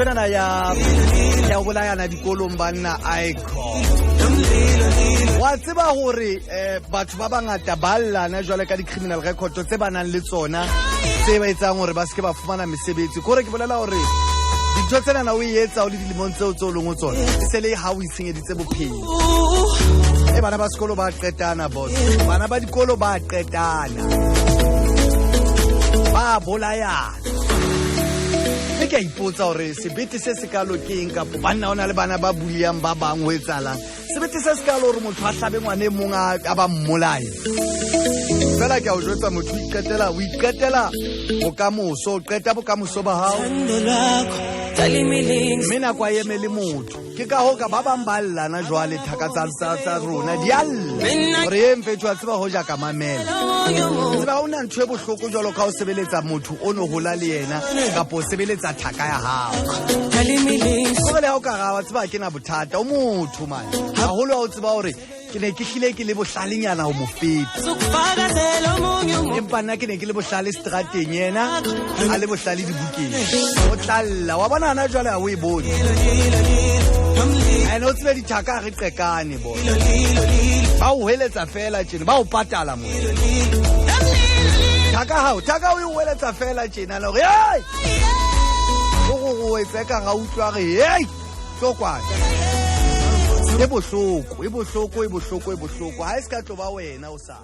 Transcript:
nthwena ya go bolayana dikolong banna icon wa tseba hore batho ba bangata ba llana jwale ka di-criminal record tse ba nang le tsona tse ba etsang hore ba seke ba fumana mesebetsi kore ke bolela hore dintho tsena na o etsa o le dilemong tseo tse o leng o tsona e se le ha o itshenyeditse bophelo bana ba sekolo ba qetana boss bana ba dikolo ba qetana ba bolayana ke a ipotsa hore sebete se se kalo ke eng kapo banna ona le bana ba buliang ba bang ho etsalang sebete se se kalo hore motho a hlabe ngwane mong a ba mmolai fela ke a o jwetsa motho o iketela bokamoso o qeta bokamoso ba hao mme nako a eme le motho ke ka ho ka ba bang ba llana jwale thaka tsa rona di alla hore e mfetho a tseba ho ja ka mamela tseba ha ona ntho e bohloko jwalo ka ho sebeletsa motho o no hola le yena kapo o sebeletsa thaka ya hao go le ha o ka ga wa tseba ke na bothata o motho man haholo ha o tseba hore ke ne ke hlile ke le bohlalenyana ho mo feta empa nna ke ne ke le bohlale strateng yena a le bohlale dibukeng o tlalla wa bona hana jwale ha o e bone ene o tsebe dithaka re qekane bona ba o heletsa fela tjena ba o patala mo thaka o e heletsa fela tjena le hore hey o etsa ka ga utlwa re hey tsokwana e bohloko ha e se ka tlo ba wena o sa